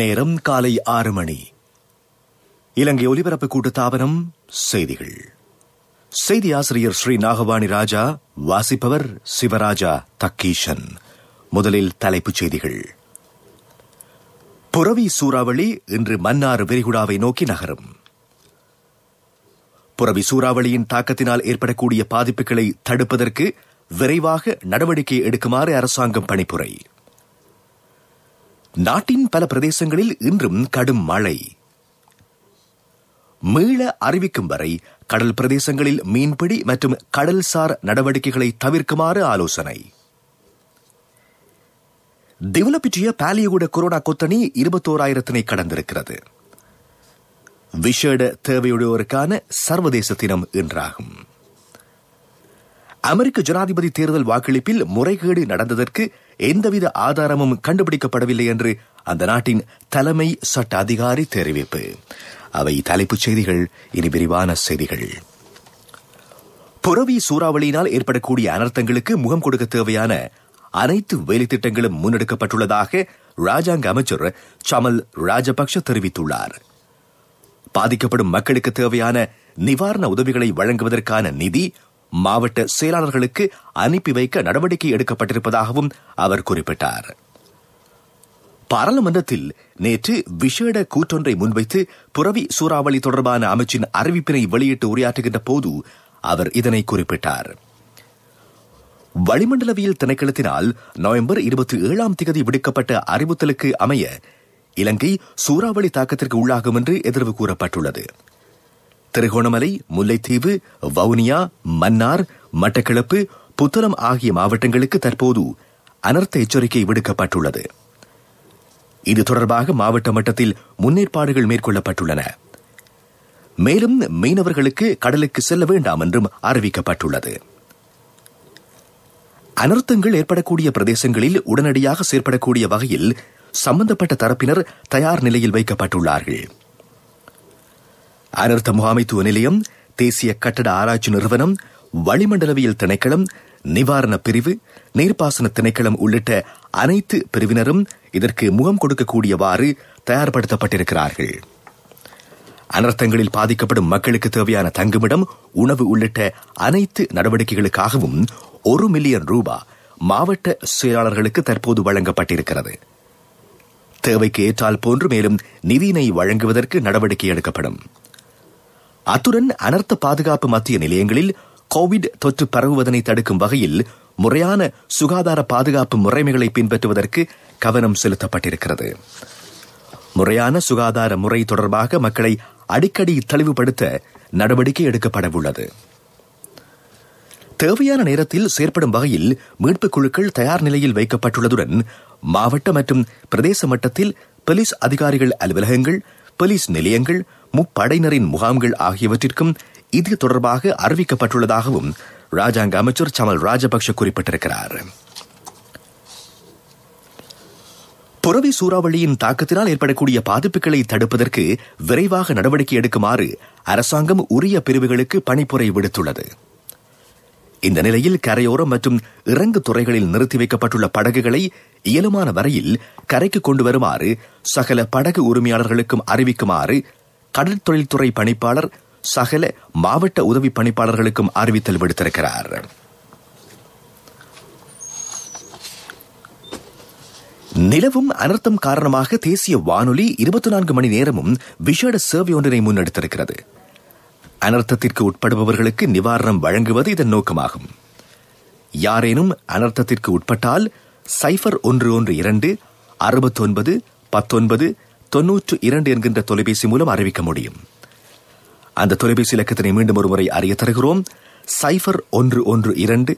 நேரம் காலை 6 மணி. இலங்கை ஒலிபரப்பு கூட்டுத்தாபனம் செய்திகள். செய்தி ஆசிரியர் ஸ்ரீ நாகவாணி ராஜா, வாசிப்பவர் சிவராஜா தக்கீஷன். முதலில் தலைப்புச் செய்திகள். புரவி சூறாவளி இன்று மன்னார் விரிகுடாவை நோக்கி நகரும். புரவி சூறாவளியின் தாக்கத்தினால் ஏற்படக்கூடிய பாதிப்புகளை தடுப்பதற்கு விரைவாக நடவடிக்கை எடுக்குமாறு அரசாங்கம் பணிப்புரை. நாட்டின் பல பிரதேசங்களில் இன்றும் கடும் மழை. மீள அறிவிக்கும் வரை கடல் பிரதேசங்களில் மீன்பிடி மற்றும் கடல்சார் நடவடிக்கைகளை தவிர்க்குமாறு ஆலோசனை. திவலப்பிற்றிய பாலியகுட கொரோனா கொத்தணி 21,000 கடந்திருக்கிறது. விசேட தேவையுடையோருக்கான சர்வதேச தினம் இன்றாகும். அமெரிக்க ஜனாதிபதி தேர்தல் வாக்களிப்பில் முறைகேடு நடந்ததற்கு எந்தவித ஆதாரமும் கண்டுபிடிக்கப்படவில்லை என்று அந்த நாட்டின் தலைமை சட்ட அதிகாரி தெரிவிப்பு. அவை தலைப்புச் செய்திகள். இனி விரிவான செய்திகள். புரவி சூறாவளியினால் ஏற்படக்கூடிய அனர்த்தங்களுக்கு முகம் கொடுக்க தேவையான அனைத்து வேலைத்திட்டங்களும் முன்னெடுக்கப்பட்டுள்ளதாக ராஜாங்க அமைச்சர் சமல் ராஜபக்ஷ தெரிவித்துள்ளார். பாதிக்கப்படும் மக்களுக்கு தேவையான நிவாரண உதவிகளை வழங்குவதற்கான நிதி மாவட்ட செயலாளர்களுக்கு அனுப்பி வைக்க நடவடிக்கை எடுக்கப்பட்டிருப்பதாகவும் அவர் குறிப்பிட்டார். பாராளுமன்றத்தில் நேற்று விசேட கூற்றொன்றை முன்வைத்து புரவி சூறாவளி தொடர்பான அமைச்சின் அறிவிப்பினை வெளியிட்டு உரையாற்றுகின்ற போது அவர் இதனை குறிப்பிட்டார். வளிமண்டலவியல் திணைக்களத்தினால் நவம்பர் 27 விடுக்கப்பட்ட அறிவுறுத்தலுக்கு அமைய இலங்கை சூறாவளி தாக்கத்திற்கு உள்ளாகும் என்று எதிர்வு கூறப்பட்டுள்ளது. திருகோணமலை, முல்லைத்தீவு, வவுனியா, மன்னார், மட்டக்களப்பு, புத்தளம் ஆகிய மாவட்டங்களுக்கு தற்போது அனர்த்த எச்சரிக்கை விடுக்கப்பட்டுள்ளது. இது தொடர்பாக மாவட்ட மட்டத்தில் முன்னேற்பாடுகள் மேற்கொள்ளப்பட்டுள்ளன. மேலும் மீனவர்களுக்கு கடலுக்கு செல்ல வேண்டாம் என்றும் அறிவிக்கப்பட்டுள்ளது. அனர்த்தங்கள் ஏற்படக்கூடிய பிரதேசங்களில் உடனடியாக செயற்படக்கூடிய வகையில் சம்பந்தப்பட்ட தரப்பினர் தயார் நிலையில் வைக்கப்பட்டுள்ளார்கள். அனர்த்த முகாமைத்துவ நிலையம், தேசிய கட்டட ஆராய்ச்சி நிறுவனம், வளிமண்டலவியல் திணைக்களம், நிவாரண பிரிவு, நீர்ப்பாசன திணைக்களம் உள்ளிட்ட அனைத்து பிரிவினரும் இதற்கு முகம் கொடுக்கக்கூடியவாறு தயார்படுத்தப்பட்டிருக்கிறார்கள். அனர்த்தங்களில் பாதிக்கப்படும் மக்களுக்கு தேவையான தங்குமிடம், உணவு உள்ளிட்ட அனைத்து நடவடிக்கைகளுக்காகவும் 1 மில்லியன் ரூபாய் மாவட்ட செயலாளர்களுக்கு தற்போது வழங்கப்பட்டிருக்கிறது. தேவைக்கு ஏற்றால் போன்று மேலும் நிதியினை வழங்குவதற்கு நடவடிக்கை எடுக்கப்படும். அத்துடன் அனர்த்த பாதுகாப்பு மத்திய நிலையங்களில் கோவிட் தொற்று பரவுவதனை தடுக்கும் வகையில் முறையான சுகாதார பாதுகாப்பு முறைமைகளை பின்பற்றுவதற்கு கவனம் செலுத்தப்பட்டிருக்கிறது. முறையான சுகாதார முறை தொடர்பாக மக்களை அடிக்கடி தெளிவுபடுத்த நடவடிக்கை எடுக்கப்படவுள்ளது. தேவையான நேரத்தில் செயற்படும் வகையில் மீட்புக் குழுக்கள் தயார் நிலையில் வைக்கப்பட்டுள்ளதுடன் மாவட்ட மற்றும் பிரதேச மட்டத்தில் போலீஸ் அதிகாரிகள் அலுவலகங்கள், போலீஸ் நிலையங்கள், முப்படையினரின் முகாம்கள் ஆகியவற்றிற்கும் இது தொடர்பாக அறிவிக்கப்பட்டுள்ளதாகவும் ராஜாங்க அமைச்சர் சமல் ராஜபக்ஷ குறிப்பிட்டிருக்கிறார். புரவி சூறாவளியின் தாக்கத்தினால் ஏற்படக்கூடிய பாதிப்புகளை தடுப்பதற்கு விரைவாக நடவடிக்கை எடுக்குமாறு அரசாங்கம் உரிய பிரிவுகளுக்கு பணிப்புரை விடுத்துள்ளது. இந்த நிலையில் கரையோரம் மற்றும் இறங்கு துறைகளில் நிறுத்தி வைக்கப்பட்டுள்ள படகுகளை இயலுமான வரையில் கரைக்கு கொண்டு வருமாறு சகல படகு உரிமையாளர்களுக்கும் அறிவிக்குமாறு கடல் தொழில்துறை பணிப்பாளர் சகல மாவட்ட உதவி பணிப்பாளர்களுக்கும் அறிவித்தல் விடுத்திருக்கிறார். நிலவும் அனர்த்தம் காரணமாக தேசிய வானொலி 24 மணி நேரமும் விசேட சேவை ஒன்றினை முன்னெடுத்திருக்கிறது. அனர்த்தத்திற்கு உட்படுபவர்களுக்கு நிவாரணம் வழங்குவது இதன் நோக்கமாகும். யாரேனும் அனர்த்தத்திற்கு உட்பட்டால் 0112 69 19 92 என்கின்ற தொலைபேசி மூலம் அறிவிக்க முடியும். அந்த தொலைபேசி இலக்கத்தினை மீண்டும் ஒருமுறை அறிய தருகிறோம். 0112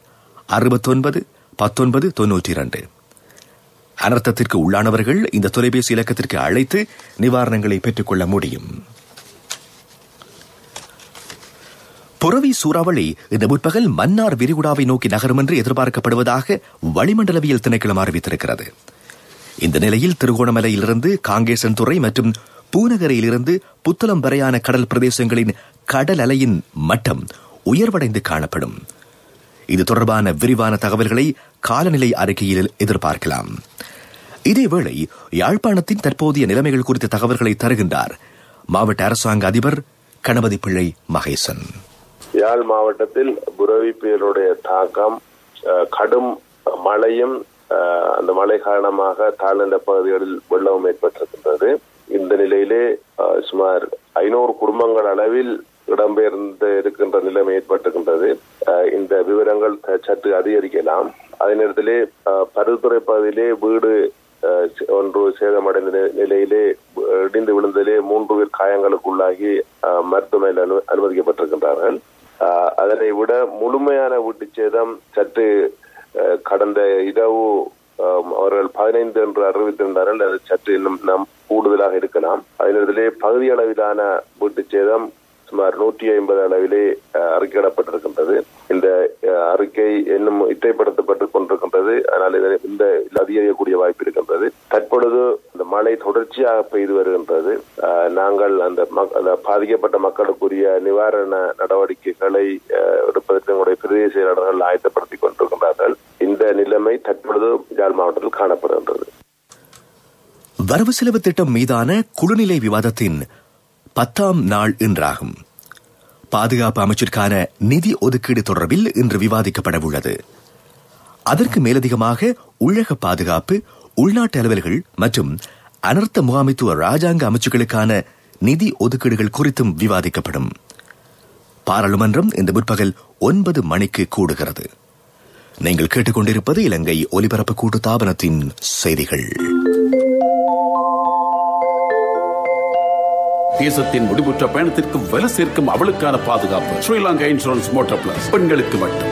69 19 92. அனர்த்தத்திற்கு உள்ளானவர்கள் இந்த தொலைபேசி இலக்கத்திற்கு அழைத்து நிவாரணங்களை பெற்றுக்கொள்ள முடியும். புரவி சூறாவளி இந்த முற்பகல் மன்னார் விரிகுடாவை நோக்கி நகரும் என்று எதிர்பார்க்கப்படுவதாக வளிமண்டலவியல் திணைக்களம் அறிவித்திருக்கிறது. இந்த நிலையில் திருகோணமலையிலிருந்து காங்கேசன்துறை மற்றும் பூநகரையிலிருந்து புத்தளம் வரையான கடல் பிரதேசங்களின் கடல் அலையின் மட்டம் உயர்வடைந்து காணப்படும். இது தொடர்பான விரிவான தகவல்களை காலநிலை அறிக்கையில் எதிர்பார்க்கலாம். இதேவேளை யாழ்ப்பாணத்தின் தற்போதைய நிலைமைகள் குறித்த தகவல்களை தருகின்றார் மாவட்ட அரசாங்க அதிபர் கணபதி பிள்ளை மகேசன். யாழ் மாவட்டத்தில் புரவி புயலுடைய தாக்கம், கடும் மழையும் அந்த மழை காரணமாக தாழ்நில பகுதிகளில் வெள்ளமும் ஏற்பட்டிருக்கின்றது. இந்த நிலையிலே சுமார் 500 குடும்பங்கள் அளவில் இடம்பெயர்ந்து இருக்கின்ற நிலைமை ஏற்பட்டிருக்கின்றது. இந்த விவரங்கள் சற்று அதிகரிக்கலாம். அதே நேரத்திலே பருத்துறை பகுதியிலே வீடு ஒன்று சேதமடைந்த நிலையிலே இடிந்து விழுந்ததிலே 3 பேர் காயங்களுக்குள்ளாகி மருத்துவமனையில் அனுமதிக்கப்பட்டிருக்கின்றார்கள். அதனை விட முழுமையான வீட்டு சேதம் சற்று கடந்த இரவு அவர்கள் 15 என்று அறிவித்திருந்தார்கள். அது சற்று இன்னும் நாம் கூடுதலாக இருக்கலாம். அதே பகுதி அளவிலான வீட்டு சேதம் சுமார் 150 அளவிலே அறிக்கையிடப்பட்டிருக்கின்றது. இந்த அறிக்கை இன்னும் இத்தைப்படுத்தப்பட்டுக் கொண்டிருக்கின்றது. ஆனால் இந்த அதிகரிக்கக்கூடிய வாய்ப்பு இருக்கின்றது. தற்பொழுது இந்த மழை தொடர்ச்சியாக பெய்து வருகின்றது. நாங்கள் அந்த பாதிக்கப்பட்ட மக்களுக்குரிய நிவாரண நடவடிக்கைகளை எடுப்பதற்கு எங்களுடைய பிரதேச செயலாளர்கள் ஆயத்தப்படுத்திக் கொண்டிருக்கின்றார்கள். இந்த நிலைமை தற்பொழுது யாழ் மாவட்டத்தில் காணப்படுகின்றது. வரவு செலவு திட்டம் மீதான குழுநிலை விவாதத்தின் 10ஆம் நாள் இன்றாகும். பாதுகாப்பு அமைச்சிற்கான நிதி ஒதுக்கீடு தொடர்பில் இன்று விவாதிக்கப்பட உள்ளது. அதற்கு மேலதிகமாக உள்ளக பாதுகாப்பு, உள்நாட்டு அலுவல்கள் மற்றும் அனர்த்த முகாமைத்துவ ராஜாங்க அமைச்சுகளுக்கான நிதி ஒதுக்கீடுகள் குறித்தும் விவாதிக்கப்படும். பாராளுமன்றம் இந்த முற்பகல் 9 மணிக்கு கூடுகிறது. நீங்கள் கேட்டுக்கொண்டிருப்பது இலங்கை ஒலிபரப்பு கூட்டு தாபனத்தின் செய்திகள். தேசத்தின் முடிவுற்ற பயணத்திற்கு வலு சேர்க்கும் அவளுக்கான பாதுகாப்பு ஸ்ரீலங்கா இன்சூரன்ஸ் மோட்டார் பிளஸ் பெண்களுக்கு மட்டும்.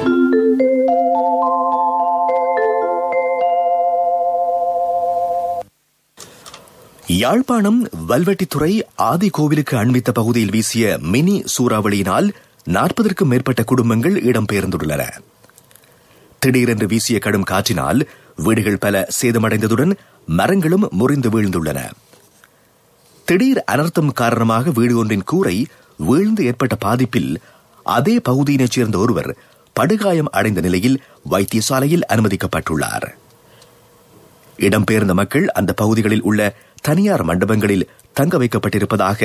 யாழ்ப்பாணம் வல்வெட்டித்துறை ஆதி கோவிலுக்கு அண்மித்த பகுதியில் வீசிய மினி சூறாவளியினால் 40க்கும் மேற்பட்ட குடும்பங்கள் இடம்பெயர்ந்துள்ளன. திடீரென்று வீசிய கடும் காற்றினால் வீடுகள் பல சேதமடைந்ததுடன் மரங்களும் முறிந்து வீழ்ந்துள்ளன. திடீர் அனர்த்தம் காரணமாக வீடு ஒன்றின் கூரை வீழ்ந்து ஏற்பட்ட பாதிப்பில் அதே பகுதியினைச் சேர்ந்த ஒருவர் படுகாயம் அடைந்த நிலையில் வைத்தியசாலையில் அனுமதிக்கப்பட்டுள்ளார். இடம்பெயர்ந்த மக்கள் அந்த பகுதிகளில் உள்ள தனியார் மண்டபங்களில் தங்க வைக்கப்பட்டிருப்பதாக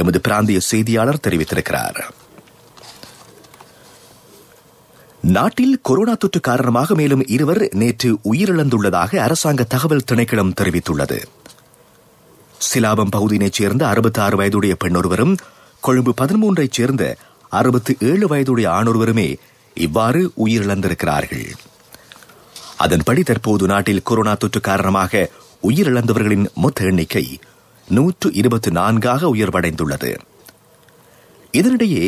எமது பிராந்திய செய்தியாளர் தெரிவித்திருக்கிறார். நாட்டில் கொரோனா தொற்று காரணமாக மேலும் 2 நேற்று உயிரிழந்துள்ளதாக அரசாங்க தகவல் திணைக்களம் தெரிவித்துள்ளது. சிலாபம் பகுதியினைச் சேர்ந்த 66 வயதுடைய பெண்ணொருவரும், கொழும்பு 13ஐச் சேர்ந்த 67 வயதுடைய ஆணொருவருமே இவ்வாறு உயிரிழந்திருக்கிறார்கள். அதன்படி தற்போது நாட்டில் கொரோனா தொற்று காரணமாக உயிரிழந்தவர்களின் மொத்த எண்ணிக்கை 124ஆக உயர்வடைந்துள்ளது. இதனிடையே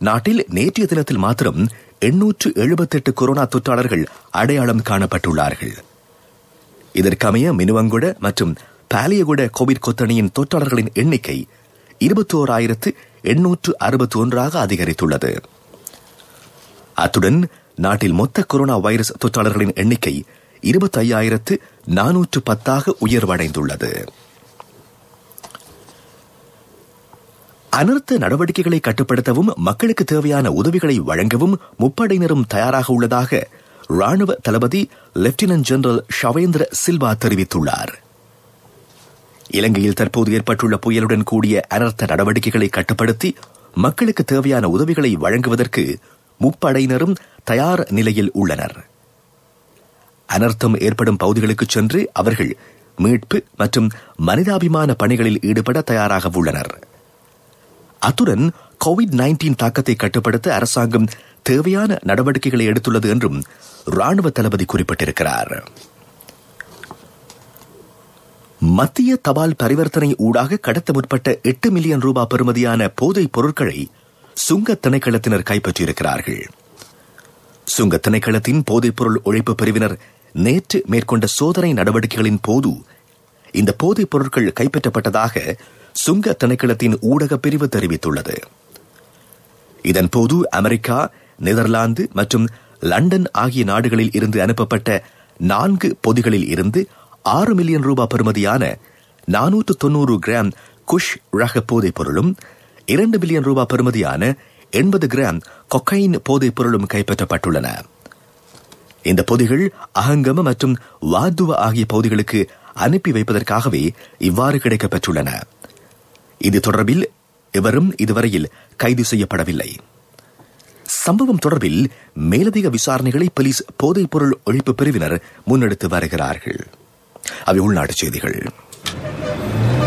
நாட்டில் நேற்றைய தினத்தில் மாத்திரம் 878 கொரோனா தொற்றாளர்கள் அடையாளம் காணப்பட்டுள்ளார்கள். இதற்கமைய மினுவங்குட மற்றும் பாலியகுட கோவிட் கொத்தணியின் தொற்றாளர்களின் எண்ணிக்கை 21,861ஆக அதிகரித்துள்ளது. அத்துடன் நாட்டில் மொத்த கொரோனா வைரஸ் தொற்றாளர்களின் எண்ணிக்கை 25,410ஆக உயர்வடைந்துள்ளது. அனர்த்த நடவடிக்கைகளை கட்டுப்படுத்தவும் மக்களுக்கு தேவையான உதவிகளை வழங்கவும் முப்படையினரும் தயாராக உள்ளதாக ராணுவ தளபதி லெப்டினன்ட் ஜெனரல் ஷவேந்திர சில்வா தெரிவித்துள்ளார். இலங்கையில் தற்போது ஏற்பட்டுள்ள புயலுடன் கூடிய அனர்த்த நடவடிக்கைகளை கட்டுப்படுத்தி மக்களுக்கு தேவையான உதவிகளை வழங்குவதற்கு முப்படையினரும் தயார் நிலையில் உள்ளனர். அனர்த்தம் ஏற்படும் பகுதிகளுக்கு சென்று அவர்கள் மீட்பு மற்றும் மனிதாபிமான பணிகளில் ஈடுபட தயாராக உள்ளனர். அத்துடன் கோவிட்-19 தாக்கத்தை கட்டுப்படுத்த அரசாங்கம் தேவையான நடவடிக்கைகளை எடுத்துள்ளது என்றும் ராணுவ தளபதி குறிப்பிட்டிருக்கிறார். மத்திய தபால் பரிவர்த்தனை ஊடாக கடத்த முற்பட்ட 8 மில்லியன் ரூபாய் பெறுமதியான போதைப் பொருட்களை சுங்க திணைக்களத்தினர் கைப்பற்றியிருக்கிறார்கள். சுங்க திணைக்களத்தின் போதைப்பொருள் ஒழிப்பு பிரிவினர் நேற்று மேற்கொண்ட சோதனை நடவடிக்கைகளின் போது இந்த போதைப் பொருட்கள் கைப்பற்றப்பட்டதாக சுங்க திணைக்களத்தின் ஊடக பிரிவு தெரிவித்துள்ளது. இதன்போது அமெரிக்கா, நெதர்லாந்து மற்றும் லண்டன் ஆகிய நாடுகளில் இருந்து அனுப்பப்பட்ட 4 பொதிகளில் இருந்து 6 மில்லியன் ரூபாய் பெறுமதியான 490 கிராம் குஷ் ரக போதைப் பொருளும் 2 மில்லியன் ரூபாய் பெறுமதியான 80 கிராம் கொக்கைன் போதைப் பொருளும் கைப்பற்றப்பட்டுள்ளன. இந்த பொதிகள் அகங்கம மற்றும் வாத்துவ ஆகிய பகுதிகளுக்கு அனுப்பி வைப்பதற்காகவே இவ்வாறு கிடைக்கப்பெற்றுள்ளன. இது தொடர்பில் எவரும் இதுவரையில் கைது செய்யப்படவில்லை. சம்பவம் தொடர்பில் மேலதிக விசாரணைகளை போலீஸ் போதைப்பொருள் ஒழிப்பு பிரிவினர் முன்னெடுத்து வருகிறார்கள். அவை உள்நாட்டு செய்திகள்.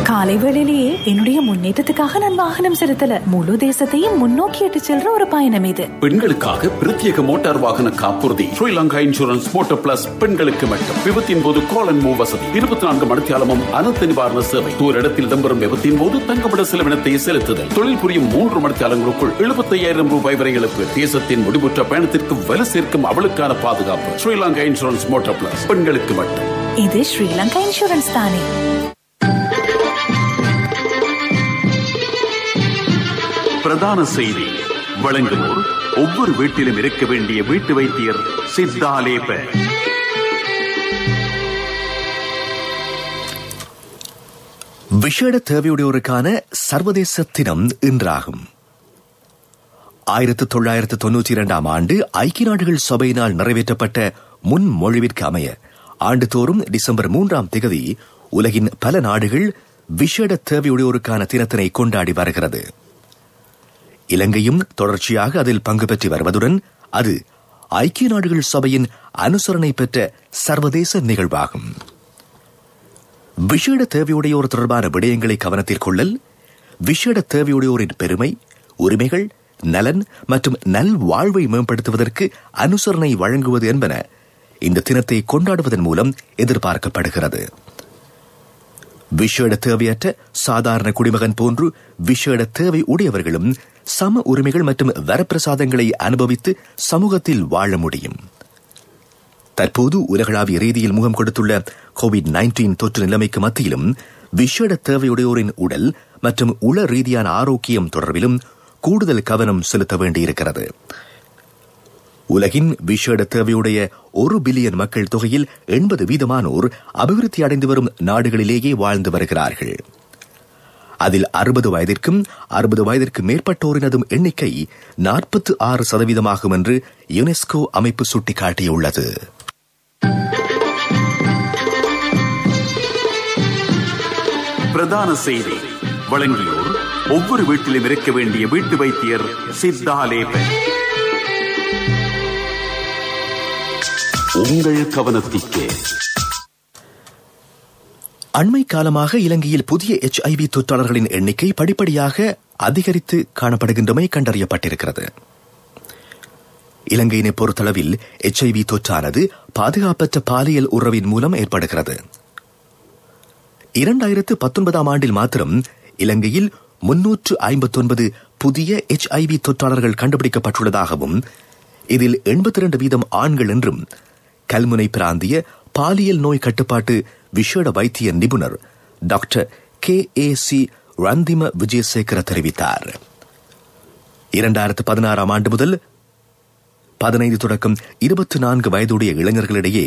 காலை வேளையிலேயே என்னுடைய முன்னேற்றத்துக்காக நான் வாகனம் செலுத்தல, முழு தேசத்தையும் முன்னோக்கி இட்டு செல்ற ஒரு பயணம் இது. பெண்களுக்காக பிரத்யேக மோட்டார் வாகன காப்புறுதி ஸ்ரீலங்கா இன்சூரன்ஸ் மோட்டார் பிளஸ். பெண்களுக்கு மட்டும். விபத்தின் போது கால் அண்ட் மூவ் வசதி, 24 மணித்தியாலமும் அனர்த்த நிவாரண சேவை, ஒரு இடத்தில் இடம்பெறும் விபத்தின் போது தங்கப்பட செலவினத்தை செலுத்துதல், தொழில் புரியும் 3 மணித்தியாலங்களுக்குள் 75,000 ரூபாய் வரை இழப்பு, தேசத்தின் முடிவுற்ற பயணத்திற்கு வலு சேர்க்கும் அவளுக்கான பாதுகாப்பு. Sri Lanka insurance motor plus. பெண்களுக்கு மட்டும். இது ஸ்ரீலங்கா இன்சூரன்ஸ் தானே. பிரதான செய்தி வழங்குவோர் ஒவ்வொரு வீட்டிலும் இருக்க வேண்டிய வீட்டு வைத்தியர் சித்தாலேப. விசேட தேவையுடையோருக்கான சர்வதேச தினம் இன்றாகும். 1992 ஆண்டு ஐக்கிய நாடுகள் சபையினால் நிறைவேற்றப்பட்ட முன்மொழிவிற்கு அமைய ஆண்டுதோறும் டிசம்பர் 3 உலகின் பல நாடுகள் விசேட தேவையுடையோருக்கான தினத்தினை கொண்டாடி வருகிறது. இலங்கையும் தொடர்ச்சியாக அதில் பங்கு பெற்று வருவதுடன் அது ஐக்கிய நாடுகள் சபையின் அனுசரணை பெற்ற சர்வதேச நிகழ்வாகும். விசேட தேவையுடையோர் தொடர்பான விடயங்களை கவனத்தில் கொள்ளல், விசேட தேவையுடையோரின் பெருமை, உரிமைகள், நலன் மற்றும் நல்வாழ்வை மேம்படுத்துவதற்கு அனுசரணை வழங்குவது என்பன இந்த தினத்தை கொண்டாடுவதன் மூலம் எதிர்பார்க்கப்படுகிறது. விசேட தேவையற்ற சாதாரண குடிமகன் போன்று விசேட தேவை உடையவர்களும் சம உரிமைகள் மற்றும் வரப்பிரசாதங்களை அனுபவித்து சமூகத்தில் வாழ முடியும். தற்போது உலகளாவிய ரீதியில் முகம் கொடுத்துள்ள கோவிட்-19 தொற்று நிலைமைக்கு மத்தியிலும் விசேட தேவையுடையோரின் உடல் மற்றும் உள ரீதியான ஆரோக்கியம் தொடர்பிலும் கூடுதல் கவனம் செலுத்த வேண்டியிருக்கிறது. உலகின் விசேட தேவையுடைய 1 பில்லியன் மக்கள் தொகையில் 80% அபிவிருத்தி அடைந்து வரும் நாடுகளிலேயே வாழ்ந்து வருகிறார்கள். அதில் 60 வயதிற்கும் 60 வயதிற்கு மேற்பட்டோரினதும் எண்ணிக்கை 46% என்று யுனெஸ்கோ அமைப்பு சுட்டிக்காட்டியுள்ளது. பிரதான செய்தி வழங்கியோர் ஒவ்வொரு வீட்டிலும் இருக்க வேண்டிய வீட்டு வைத்தியர் சித்தாலேப. உங்கள் கவனத்திற்கு. அண்மை காலமாக இலங்கையில் புதிய HIV தொற்றாளர்களின் எண்ணிக்கை படிப்படியாக அதிகரித்து காணப்படுகின்றமை கண்டறியப்பட்டிருக்கிறது. இலங்கையினை பொறுத்தளவில் HIV தொற்றானது பாதுகாப்பற்ற பாலியல் உறவின் மூலம் ஏற்படுகிறது. 2019 ஆண்டில் மாத்திரம் இலங்கையில் 359 புதிய HIV தொற்றாளர்கள் கண்டுபிடிக்கப்பட்டுள்ளதாகவும் இதில் 82% ஆண்கள் என்றும் கல்முனை பிராந்திய பாலியல் நோய் கட்டுப்பாட்டு விசேட வைத்திய நிபுணர் டாக்டர் KAC ரந்திம விஜயசேகர தெரிவித்தார். 2016 ஆண்டு முதல் 15 தொடக்கம் 24 வயதுடைய இளைஞர்களிடையே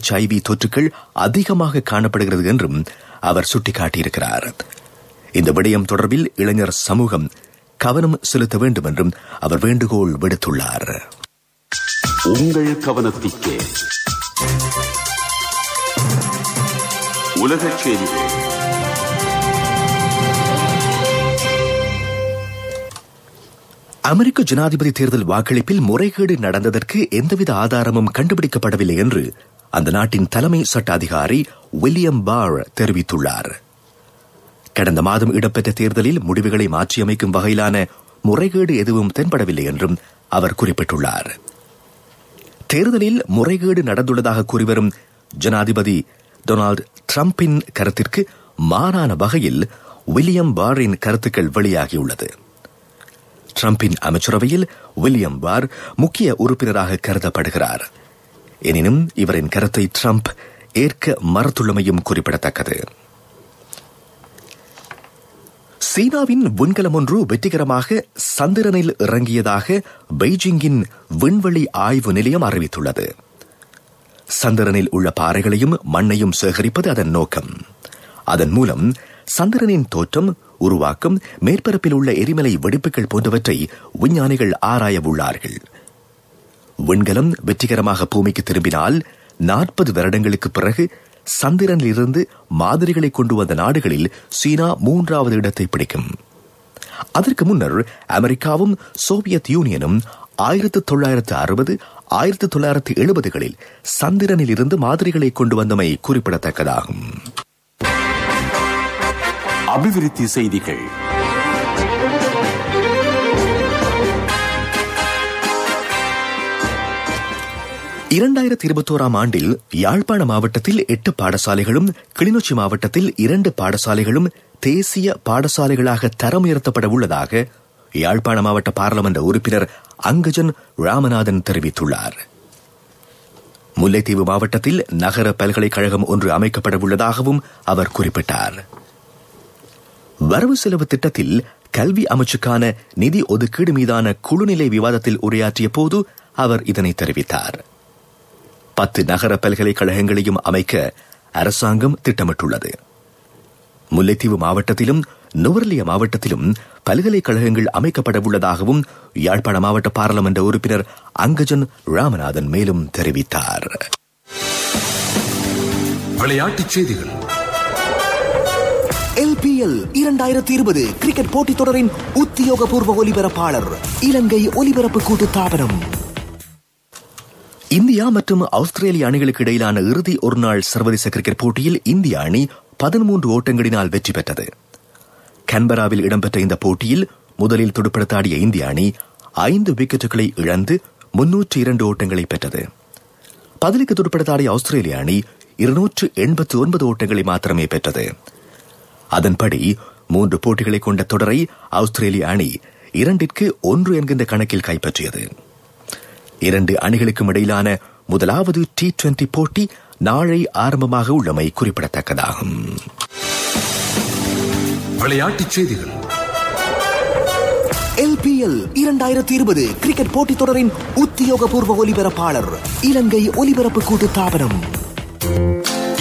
HIV தொற்றுக்கள் அதிகமாக காணப்படுகிறது என்றும் அவர் சுட்டிக்காட்டியிருக்கிறார். இந்த விடயம் தொடர்பில் இளைஞர் சமூகம் கவனம் செலுத்த வேண்டும் என்றும் அவர் வேண்டுகோள் விடுத்துள்ளார். உங்கள் கவனத்திற்கு. உலகச் செய்திகள். அமெரிக்க ஜனாதிபதி தேர்தல் வாக்களிப்பில் முறைகேடு நடந்ததற்கு எந்தவித ஆதாரமும் கண்டுபிடிக்கப்படவில்லை என்று அந்த நாட்டின் தலைமை சட்ட அதிகாரி வில்லியம் பார் தெரிவித்துள்ளார். கடந்த மாதம் இடம்பெற்ற தேர்தலில் முடிவுகளை மாற்றியமைக்கும் வகையிலான முறைகேடு எதுவும் தென்படவில்லை என்றும் அவர் குறிப்பிட்டுள்ளார். தேர்தலில் முறைகேடு நடந்துள்ளதாக கூறிவரும் ஜனாதிபதி டொனால்டு டிரம்பின் கருத்திற்கு மாறான வகையில் வில்லியம் பாரின் கருத்துக்கள் வெளியாகியுள்ளது. டிரம்பின் அமைச்சரவையில் வில்லியம் பார் முக்கிய உறுப்பினராக கருதப்படுகிறார். எனினும் இவரின் கருத்தை டிரம்ப் ஏற்க மறுத்துள்ளமையும் குறிப்பிடத்தக்கது. சீனாவின் விண்கலம் ஒன்று வெற்றிகரமாக சந்திரனில் இறங்கியதாக பெய்ஜிங்கின் விண்வெளி ஆய்வு நிலையம் அறிவித்துள்ளது. சந்திரனில் உள்ள பாறைகளையும் மண்ணையும் சேகரிப்பது அதன் நோக்கம். அதன் மூலம் சந்திரனின் தோற்றம், உருவாக்கம், மேற்பரப்பில் உள்ள எரிமலை வெடிப்புகள் போன்றவற்றை விஞ்ஞானிகள் ஆராய உள்ளார்கள். விண்கலம் வெற்றிகரமாக பூமிக்கு திரும்பினால் 40 வருடங்களுக்கு பிறகு சந்திரனில் இருந்து மாதிரிகளை கொண்டு வந்த நாடுகளில் சீனா 3வது இடத்தை பிடிக்கும். அதற்கு முன்னர் அமெரிக்காவும் சோவியத் யூனியனும் 1960, 1970களில் சந்திரனில் இருந்து மாதிரிகளை கொண்டு வந்தமை குறிப்பிடத்தக்கதாகும். அபிவிருத்தி செய்திகள். ஆண்டில் யாழ்ப்பாண மாவட்டத்தில் 8 பாடசாலைகளும் கிளிநொச்சி மாவட்டத்தில் 2 பாடசாலைகளும் தேசிய பாடசாலைகளாக தரம் உயர்த்தப்பட உள்ளதாக யாழ்ப்பாண மாவட்ட பாராளுமன்ற உறுப்பினர் அங்கஜன் ராமநாதன் தெரிவித்துள்ளார். முல்லைத்தீவு மாவட்டத்தில் நகர பல்கலைக்கழகம் ஒன்று அமைக்கப்பட உள்ளதாகவும் அவர் குறிப்பிட்டார். வரவு செலவு திட்டத்தில் கல்வி அமைச்சுக்கான நிதி ஒதுக்கீடு மீதான குழுநிலை விவாதத்தில் உரையாற்றிய போது அவர் இதனை தெரிவித்தார். 10 நகர பல்கலைக்கழகங்களையும் அமைக்க அரசாங்கம் திட்டமிட்டுள்ளது. முல்லைத்தீவு மாவட்டத்திலும் நுவரெலியா மாவட்டத்திலும் பல்கலைக்கழகங்கள் அமைக்கப்பட உள்ளதாகவும் யாழ்ப்பாண மாவட்ட பாராளுமன்ற உறுப்பினர் அங்கஜன் ராமநாதன் மேலும் தெரிவித்தார். விளையாட்டுச் செய்திகள். LPL 2020 கிரிக்கெட் போட்டித் தொடரின் உத்தியோகபூர்வ ஒலிபரப்பாளர் இலங்கை ஒலிபரப்பு கூட்டுத்தாபனம். இந்தியா மற்றும் ஆஸ்திரேலிய அணிகளுக்கு இடையிலான இறுதி ஒருநாள் சர்வதேச கிரிக்கெட் போட்டியில் இந்திய அணி 13 ஓட்டங்களினால் வெற்றி பெற்றது. கான்பராவில் இடம்பெற்ற இந்த போட்டியில் முதலில் துடுப்படுத்தாடிய இந்திய அணி 5 விக்கெட்டுகளை இழந்து 302 ஓட்டங்களை பெற்றது. பதிலுக்கு துடுப்படுத்தாடிய ஆஸ்திரேலிய அணி 289 ஓட்டங்களை மாத்திரமே பெற்றது. அதன்படி 3 போட்டிகளை கொண்ட தொடரை ஆஸ்திரேலிய அணி 2-1 என்கின்ற கணக்கில் கைப்பற்றியது. 2 அணிகளுக்கும் இடையிலான முதலாவது T20 போட்டி நாளை ஆரம்பமாக உள்ளமை குறிப்பிடத்தக்கதாகும். விளையாட்டுச் செய்திகள். LPL 2020 கிரிக்கெட் போட்டித் தொடரின் உத்தியோகபூர்வ ஒலிபரப்பாளர் இலங்கை ஒலிபரப்பு கூட்டுத்தாபனம்.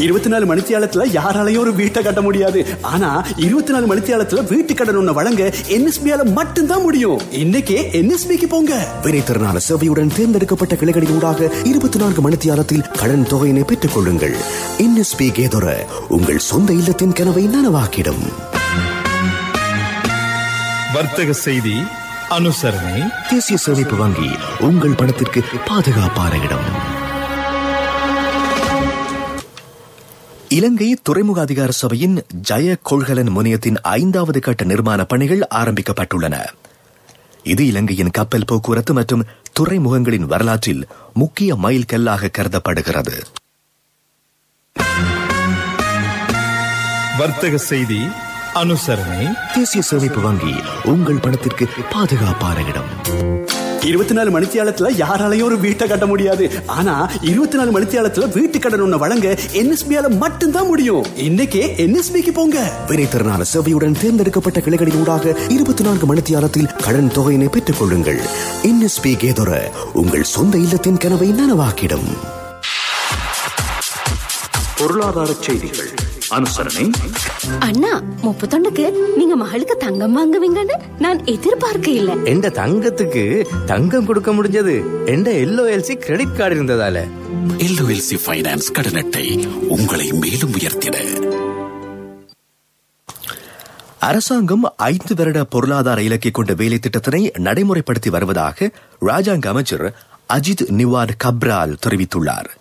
24 மணித்தியாலத்துல யாராலையும் ஒரு வீட்டை கட்ட முடியாது. ஆனா 24 மணித்தியாலத்துல வீட்டு கடன் ஒண்ணு வழங்க NSBயால மட்டும்தான் முடியும். இன்னைக்கே NSBக்கு போங்க. வினைத்திறனான சேவையுடன் தேர்ந்தெடுக்கப்பட்ட கிளைகளின் ஊடாக 24 மணித்தியாலத்தில் கடன் தொகையினை பெற்றுக் கொள்ளுங்கள். NSB கேதொர உங்கள் சொந்த இல்லத்தின் கனவை நனவாக்கிடும். வர்த்தக செய்தி அனுசரணை. தேசிய சேமிப்பு வங்கி உங்கள் பணத்திற்கு பாதுகாப்பான இடம். இலங்கை துறைமுக அதிகார சபையின் ஜய கொள்கலன் முனையத்தின் 5வது கட்ட நிர்மாண பணிகள் ஆரம்பிக்கப்பட்டுள்ளன. இது இலங்கையின் கப்பல் போக்குவரத்து மற்றும் துறைமுகங்களின் வரலாற்றில் முக்கிய மைல் கல்லாக கருதப்படுகிறது. வர்த்தக செய்தி அனுசரணை. தேசிய சேமிப்பு வங்கி உங்கள் பணத்திற்கு பாதுகாப்பான இடம். 24 மணித்தியாலத்துல யாராலையும் ஒரு வீட்டை கட்ட முடியாது. ஆனா 24 மணித்தியாலத்துல வீட்டு கடன் ஒண்ணு வழங்க NSBயால மட்டும்தான் முடியும். இன்னைக்கே NSBக்கு போங்க. வினைத்திறனான சேவையுடன் தேர்ந்தெடுக்கப்பட்ட கிளைகளின் ஊடாக 24 மணித்தியாலத்தில் கடன் தொகையினை பெற்றுக் கொள்ளுங்கள். NSB கேதொர உங்கள் சொந்த இல்லத்தின் கனவை நனவாக்கிடும். பொருளாதார செய்திகள் அனுசரணை. அண்ணா 31க்கு நீங்க மகளுக்கு தங்கம் வாங்குவீங்கன்னு நான் எதிர்பார்க்க இல்ல. எந்த தங்கத்துக்கு தங்கம் கொடுக்க முடிஞ்சது எந்த LOLC கிரெடிட் கார்டு இருந்ததால. LOLC ஃபைனான்ஸ் கடன் அட்டை உங்களை மேலும் உயர்த்திட. அரசாங்கம் 5 வருட பொருளாதார இலக்கை கொண்ட வேலை திட்டத்தினை நடைமுறைப்படுத்தி வருவதாக ராஜாங்க அமைச்சர் அஜித் நிவாட் கப்ரால் தெரிவித்துள்ளார்.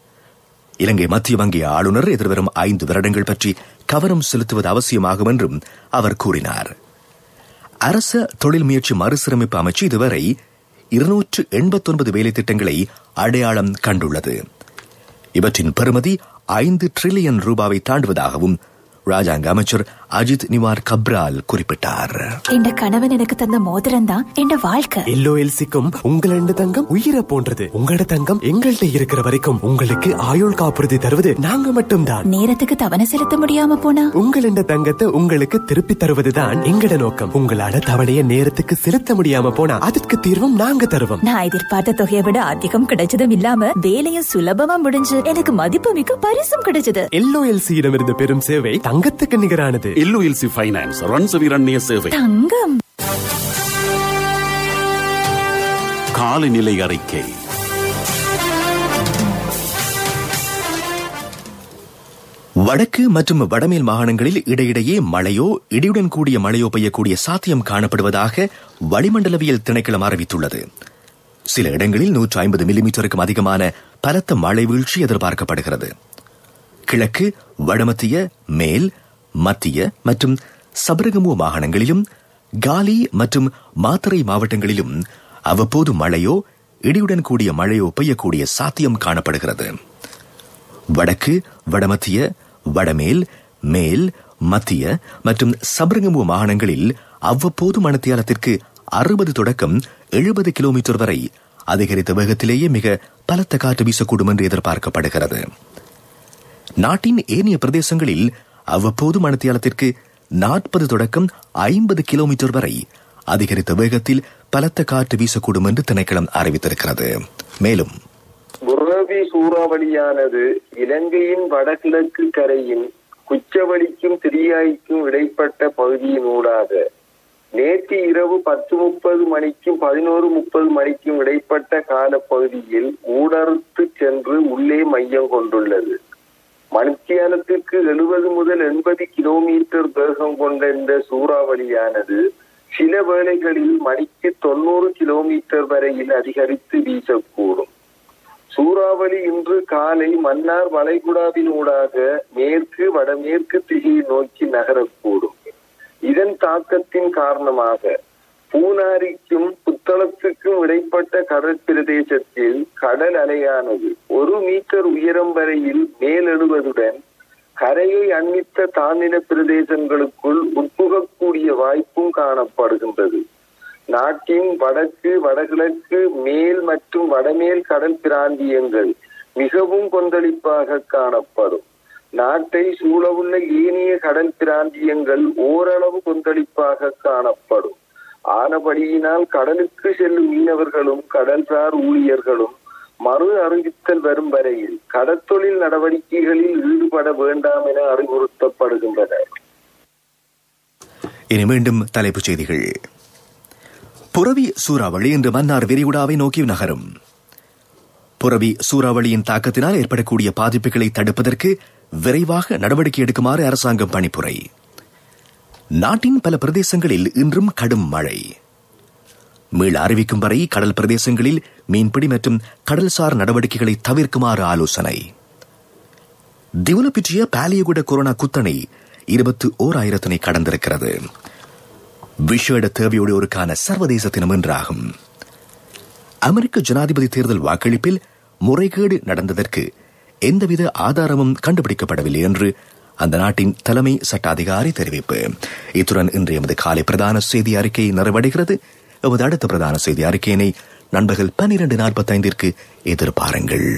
இலங்கை மத்திய வங்கி ஆளுநர் எதிர்வரும் 5 வருடங்கள் பற்றி கவனம் செலுத்துவது அவசியமாகும் என்றும் அவர் கூறினார். அரச தொழில் முயற்சி மறுசீரமைப்பு அமைச்சு இதுவரை 289 வேலை திட்டங்களை அடையாளம் கண்டுள்ளது. இவற்றின் பெறுமதி 5 டிரில்லியன் ரூபாவை தாண்டுவதாகவும் ராஜாங்க அமைச்சர் அஜித் நிவார் கப்ரால் குறிப்பிட்டார். இந்த கணவன் எனக்கு தந்த மோதிரம் தான் என் வாழ்க்கை. LOLCக்கும் உங்களோட தங்கம் உயிரை போன்றது. உங்களோட தங்கம் எங்கள்கிட்ட இருக்கிற வரைக்கும் உங்களுக்கு ஆயுள் காப்புறுதி தருவது நாங்க மட்டும்தான். நேரத்துக்கு தவணை செலுத்த முடியாம போனா உங்களோட தங்கத்தை உங்களுக்கு திருப்பி தருவதுதான் எங்கட நோக்கம். உங்களோட தவணையை நேரத்துக்கு செலுத்த முடியாம போனா அதுக்கு தீர்வும் நாங்க தருவோம். நான் எதிர்பார்த்த தொகையை விட அதிகம் கிடைச்சதும் இல்லாம வேலையும் சுலபமா முடிஞ்சு எனக்கு மதிப்புமிக்க பரிசும் கிடைச்சது. LOLCயிடம் இருந்த பெரும் சேவை தங்கத்துக்கு நிகரானது. LOLC ஃபைனான்ஸ் ரன்சவிரண்ய சேவை. தங்கம். காலநிலை அறிக்கை. வடக்கு மற்றும் வடமேல் மாகாணங்களில் இடையிடையே மழையோ இடியுடன் கூடிய மழையோ பெய்யக்கூடிய சாத்தியம் காணப்படுவதாக வளிமண்டலவியல் திணைக்களம் அறிவித்துள்ளது. சில இடங்களில் 150 மில்லிமீட்டருக்கும் அதிகமான பலத்த மழை வீழ்ச்சி எதிர்பார்க்கப்படுகிறது. கிழக்கு, வடமத்திய, மேல், மத்திய மற்றும் சபரகமுவ மாகாணங்களிலும் காலி மற்றும் மாத்தறை மாவட்டங்களிலும் அவ்வப்போது மழையோ இடியுடன் கூடிய மழையோ பெய்யக்கூடிய சாத்தியம் காணப்படுகிறது. வடக்கு, வடமத்திய, வடமேல், மேல், மத்திய மற்றும் சபரகமுவ மாகாணங்களில் அவ்வப்போது மணித்தியாலத்திற்கு 60 தொடக்கம் 70 கிலோமீட்டர் வரை அதிகரித்த வேகத்திலேயே மிக பலத்த காற்று வீசக்கூடும் என்று எதிர்பார்க்கப்படுகிறது. நாட்டின் ஏனைய பிரதேசங்களில் அவ்வப்போது மணித்தியாலத்திற்கு 40 தொடக்கம் 50 கிலோமீட்டர் வரை அதிகரித்த வேகத்தில் பலத்த காற்று வீசக்கூடும் என்று திணைக்களம் அறிவித்திருக்கிறது. மேலும் புரவி சூறாவளியானது இலங்கையின் வடகிழக்கு கரையின் குச்சவெளிக்கும் திரியாய்க்கும் இடைப்பட்ட பகுதியினூடாக நேற்று இரவு 10:30 மணிக்கும் 11:30 மணிக்கும் இடைப்பட்ட காலப்பகுதியில் ஊடறுத்து சென்று உள்ளே மையம் கொண்டுள்ளது. மணித்தியாலத்திற்கு 70 முதல் 80 கிலோமீட்டர் வேகம் கொண்ட இந்த சூறாவளியானது சில வேளைகளில் மணிக்கு 90 கிலோமீட்டர் வரையில் அதிகரித்து வீசக்கூடும். சூறாவளி இன்று காலை மன்னார் வளைகுடாவினூடாக மேற்கு வடமேற்கு திசையை நோக்கி நகரக்கூடும். இதன் தாக்கத்தின் காரணமாக பூனாரிக்கும் புத்தளத்துக்கும் இடைப்பட்ட கடல் பிரதேசத்தில் கடல் அலையானது 1 மீட்டர் உயரம் வரையில் மேலெழுவதுடன் கரையை அண்மித்த தாழ்நில பிரதேசங்களுக்குள் உட்புகக்கூடிய வாய்ப்பும் காணப்படுகின்றது. நாட்டின் வடக்கு, வடகிழக்கு, மேல் மற்றும் வடமேல் கடல் பிராந்தியங்கள் மிகவும் கொந்தளிப்பாக காணப்படும். நாட்டை சூழவுள்ள ஏனைய கடல் பிராந்தியங்கள் ஓரளவு கொந்தளிப்பாக காணப்படும். ஆனபடியினால் கடலுக்கு செல்லும் மீனவர்களும் கடல்சார் ஊழியர்களும் மறு அறிவித்தல் வரும் வரையில் கடற்தொழில் நடவடிக்கைகளில் ஈடுபட வேண்டாம் என அறிவுறுத்தப்படுகின்றனர். இனி மீண்டும் தலைப்புச் செய்திகள். புரவி சூறாவளி இன்று மன்னார் விரிகுடாவை நோக்கி நகரும். புரவி சூறாவளியின் தாக்கத்தினால் ஏற்படக்கூடிய பாதிப்புகளை தடுப்பதற்கு விரைவாக நடவடிக்கை எடுக்குமாறு அரசாங்கம் பணிப்புரை. நாட்டின் பல பிரதேசங்களில் இன்றும் கடும் மழை. மீள அறிவிக்கும் வரை கடல் பிரதேசங்களில் மீன்பிடி மற்றும் கடல்சார் நடவடிக்கைகளை தவிர்க்குமாறு ஆலோசனை. திவுலப்பிற்றிய பாலியகுட கொரோனா குத்தணை 21,000 கடந்திருக்கிறது. விஷேட தேவையுடையோருக்கான சர்வதேச தினம் என்றாகும். அமெரிக்க ஜனாதிபதி தேர்தல் வாக்களிப்பில் முறைகேடு நடந்ததற்கு எந்தவித ஆதாரமும் கண்டுபிடிக்கப்படவில்லை என்று அந்த நாட்டின் தலைமை சட்ட அதிகாரி தெரிவிப்பு. இத்துடன் இன்று எமது காலை பிரதான செய்தி அறிக்கை நிறைவடைகிறது. எமது அடுத்த பிரதான செய்தி அறிக்கையினை நண்பகல் 12:45 எதிர்பாருங்கள்.